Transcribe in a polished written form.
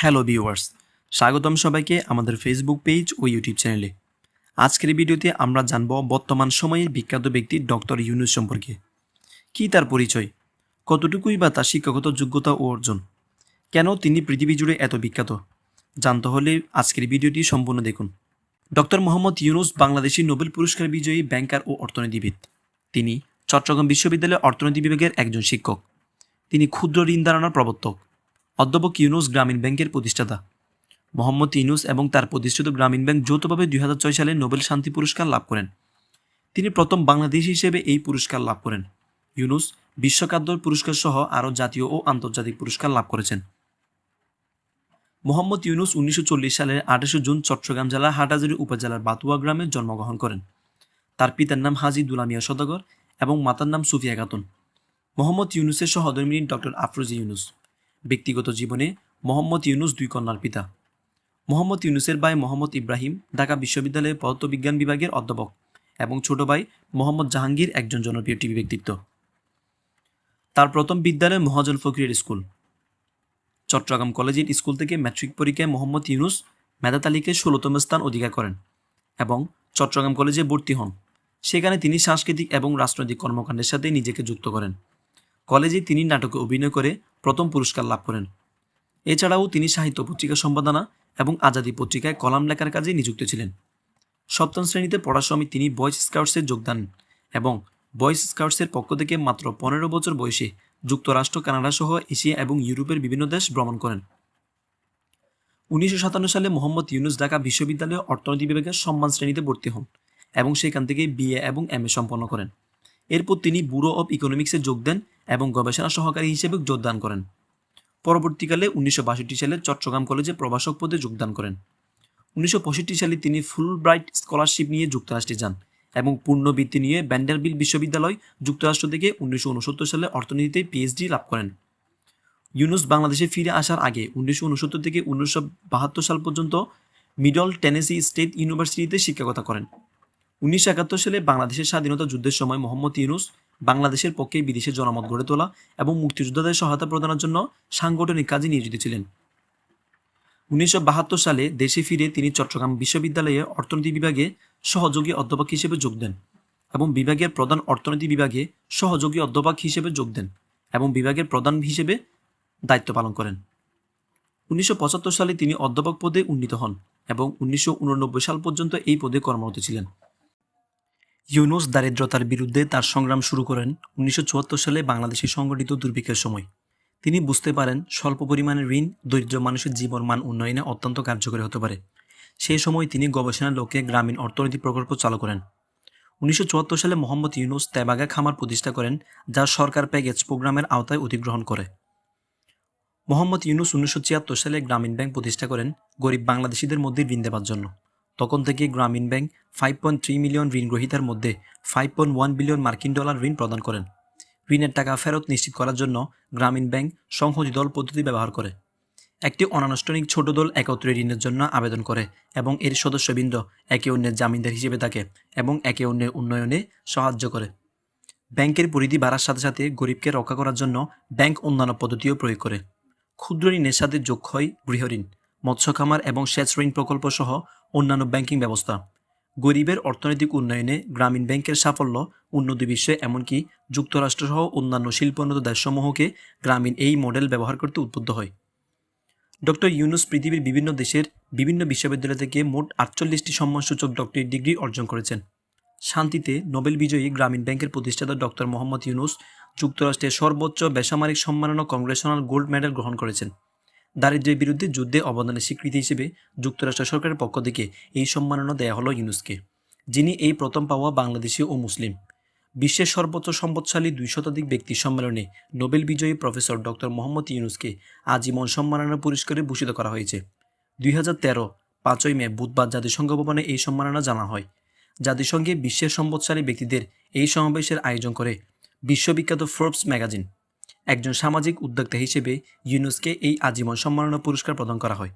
Hello viewers, স্বাগতম সবাইকে আমাদের ফেসবুক পেজ ও ইউটিউব চ্যানেলে। আজকের ভিডিওতে আমরা জানব বর্তমান সময়ের বিখ্যাত ব্যক্তি ডক্টর ইউনূস সম্পর্কে। কী তার পরিচয়, কতটুকুই বা তার শিক্ষাগত যোগ্যতা ও অর্জন, কেন তিনি পৃথিবী জুড়ে এত বিখ্যাত, জানতে হলে আজকের ভিডিওটি সম্পূর্ণ দেখুন। ডক্টর মোহাম্মদ ইউনূস বাংলাদেশি নোবেল পুরস্কার বিজয়ী ব্যাংকার ও অর্থনীতিবিদ। তিনি চট্টগ্রাম বিশ্ববিদ্যালয়ের অর্থনীতি বিভাগের একজন শিক্ষক। তিনি ক্ষুদ্র ঋণ ধারণার প্রবর্তক। অধ্যাপক ইউনূস গ্রামীণ ব্যাংকের প্রতিষ্ঠাতা। মোহাম্মদ ইউনূস এবং তার প্রতিষ্ঠিত গ্রামীণ ব্যাংক যৌথভাবে 2006 সালে নোবেল শান্তি পুরস্কার লাভ করেন। তিনি প্রথম বাংলাদেশি হিসেবে এই পুরস্কার লাভ করেন। ইউনূস বিশ্ব খাদ্য পুরস্কার সহ আরও জাতীয় ও আন্তর্জাতিক পুরস্কার লাভ করেছেন। মোহাম্মদ ইউনূস 1940 সালের 28 জুন চট্টগ্রাম জেলার হাটহাজারী উপজেলার বাতুয়া গ্রামে জন্মগ্রহণ করেন। তার পিতার নাম হাজী দুলা মিয়া সওদাগর এবং মাতার নাম সুফিয়া খাতুন। মোহাম্মদ ইউনূসের সহধর্মিণী ডক্টর আফরোজা ইউনূস। ব্যক্তিগত জীবনে মোহাম্মদ ইউনূস দুই কন্যার পিতা। মোহাম্মদ ইউনূসের ভাই মোহাম্মদ ইব্রাহিম ঢাকা বিশ্ববিদ্যালয়ের পদার্থবিজ্ঞান বিভাগের অধ্যাপক এবং ছোট ভাই মোহাম্মদ জাহাঙ্গীর একজন জনপ্রিয় টিভি ব্যক্তিত্ব। তার প্রথম বিদ্যালয় মহাজন ফকিরের স্কুল। চট্টগ্রাম কলেজিয়েট স্কুল থেকে ম্যাট্রিক পরীক্ষায় মোহাম্মদ ইউনূস মেধা তালিকায় 16তম স্থান অধিকার করেন এবং চট্টগ্রাম কলেজে ভর্তি হন। সেখানে তিনি সাংস্কৃতিক এবং রাজনৈতিক কর্মকাণ্ডের সাথে নিজেকে যুক্ত করেন। কলেজে তিনি নাটকে অভিনয় করে প্রথম পুরস্কার লাভ করেন। এছাড়াও তিনি সাহিত্য পত্রিকা সম্পাদনা এবং আজাদী পত্রিকায় কলাম লেখার কাজে নিযুক্ত ছিলেন। সপ্তম শ্রেণীতে পড়ার সময় তিনি বয়েজ স্কাউটসে যোগদান এবং বয়েজ স্কাউটসের পক্ষ থেকে মাত্র 15 বছর বয়সে যুক্তরাষ্ট্র, কানাডা সহ এশিয়া এবং ইউরোপের বিভিন্ন দেশ ভ্রমণ করেন। 1957 সালে মোহাম্মদ ইউনূস ঢাকা বিশ্ববিদ্যালয়ে অর্থনীতি বিভাগের সম্মান শ্রেণীতে ভর্তি হন এবং সেখান থেকে বিএ এবং এমএ সম্পন্ন করেন। এরপর তিনি ব্যুরো অব ইকোনমিক্সে যোগ দেন এবং গবেষণা সহকারী হিসেবে যোগদান করেন। পরবর্তীকালে 1962 সালে চট্টগ্রাম কলেজে প্রভাষক পদে যোগদান করেন। 1965 সালে তিনি ফুলব্রাইট স্কলারশিপ নিয়ে যুক্তরাষ্ট্রে যান এবং পূর্ণবৃত্তি নিয়ে ভ্যান্ডারবিল্ট বিশ্ববিদ্যালয়, যুক্তরাষ্ট্র থেকে 1969 সালে অর্থনীতিতে পিএইচডি লাভ করেন। ইউনূস বাংলাদেশে ফিরে আসার আগে 1969 থেকে 1972 সাল পর্যন্ত মিডল টেনেসি স্টেট ইউনিভার্সিটিতে শিক্ষকতা করেন। 1971 সালে বাংলাদেশের স্বাধীনতা যুদ্ধের সময় মোহাম্মদ ইউনূস বাংলাদেশের পক্ষে বিদেশে জনমত গড়ে তোলা এবং মুক্তিযোদ্ধাদের সহায়তা প্রদানের জন্য সাংগঠনিক কাজে নিয়োজিত ছিলেন। 1972 সালে দেশে ফিরে তিনি চট্টগ্রাম বিশ্ববিদ্যালয়ে অর্থনীতি বিভাগে সহযোগী অধ্যাপক হিসেবে যোগ দেন এবং বিভাগের প্রধান অর্থনীতি বিভাগে সহযোগী অধ্যাপক হিসেবে যোগ দেন এবং বিভাগের প্রধান হিসেবে দায়িত্ব পালন করেন। 1975 সালে তিনি অধ্যাপক পদে উন্নীত হন এবং 1989 সাল পর্যন্ত এই পদে কর্মরত ছিলেন। ইউনূস দারিদ্রতার বিরুদ্ধে তার সংগ্রাম শুরু করেন 1974 সালে বাংলাদেশে সংঘটিত দুর্ভিক্ষের সময়। তিনি বুঝতে পারেন স্বল্প পরিমাণে ঋণ দরিদ্র মানুষের জীবন মান উন্নয়নে অত্যন্ত কার্যকরী হতে পারে। সেই সময় তিনি গবেষণার লক্ষ্যে গ্রামীণ অর্থনীতি প্রকল্প চালু করেন। 1974 সালে মোহাম্মদ ইউনূস তেবাগা খামার প্রতিষ্ঠা করেন, যা সরকার প্যাকেজ প্রোগ্রামের আওতায় অধিগ্রহণ করে। মোহাম্মদ ইউনূস 1976 সালে গ্রামীণ ব্যাংক প্রতিষ্ঠা করেন গরিব বাংলাদেশিদের মধ্যে ঋণ দেওয়ার জন্য। তখন থেকে গ্রামীণ ব্যাংক 5.3 মিলিয়ন ঋণ গ্রহীতার মধ্যে 5.1 বিলিয়ন মার্কিন ডলার ঋণ প্রদান করেন। ঋণের টাকা ফেরত নিশ্চিত করার জন্য গ্রামীণ ব্যাংক সংহতি দল পদ্ধতি ব্যবহার করে। একটি অনানুষ্ঠানিক ছোট দল একত্রে ঋণের জন্য আবেদন করে এবং এর সদস্যবৃন্দ একে অন্যের জামিনদার হিসেবে থাকে এবং একে অন্যের উন্নয়নে সাহায্য করে। ব্যাংকের পরিধি বাড়ার সাথে সাথে গরিবকে রক্ষা করার জন্য ব্যাংক অন্যান্য পদ্ধতিও প্রয়োগ করে। ক্ষুদ্র ঋণের সাথে যোগ হয় গৃহঋণ, মৎস্য খামার এবং সেচ ঋণ প্রকল্প সহ অন্যান্য ব্যাংকিং ব্যবস্থা। গরিবের অর্থনৈতিক উন্নয়নে গ্রামীণ ব্যাংকের সাফল্য উন্নত বিশ্বে এমনকি যুক্তরাষ্ট্রসহ অন্যান্য শিল্পোন্নত দেশসমূহকে গ্রামীণ এই মডেল ব্যবহার করতে উদ্বুদ্ধ হয়। ডক্টর ইউনূস পৃথিবীর বিভিন্ন দেশের বিভিন্ন বিশ্ববিদ্যালয় থেকে মোট 48টি সম্মানসূচক ডক্টরেট ডিগ্রি অর্জন করেছেন। শান্তিতে নোবেল বিজয়ী গ্রামীণ ব্যাংকের প্রতিষ্ঠাতা ডক্টর মোহাম্মদ ইউনূস যুক্তরাষ্ট্রের সর্বোচ্চ বেসামরিক সম্মাননা কংগ্রেশনাল গোল্ড মেডেল গ্রহণ করেছেন। দারিদ্র্যের বিরুদ্ধে যুদ্ধে অবদানের স্বীকৃতি হিসেবে যুক্তরাষ্ট্র সরকারের পক্ষ থেকে এই সম্মাননা দেয়া হলো ইউনূসকে, যিনি এই প্রথম পাওয়া বাংলাদেশি ও মুসলিম। বিশ্বের সর্বোচ্চ সম্পদশালী 2 শতাধিক ব্যক্তি সম্মেলনে নোবেল বিজয়ী প্রফেসর ডক্টর মোহাম্মদ ইউনূসকে আজীবন সম্মাননা পুরস্কারে ভূষিত করা হয়েছে। 2013 5ই মে বুধবার জাতিসংঘ ভবনে এই সম্মাননা জানা হয়। জাতিসংঘে বিশ্বের সম্পদশালী ব্যক্তিদের এই সমাবেশের আয়োজন করে বিশ্ববিখ্যাত ফোর্বস ম্যাগাজিন। একজন সামাজিক উদ্যোক্তা হিসেবে ইউনূসকে এই আজীবন সম্মাননা পুরস্কার প্রদান করা হয়।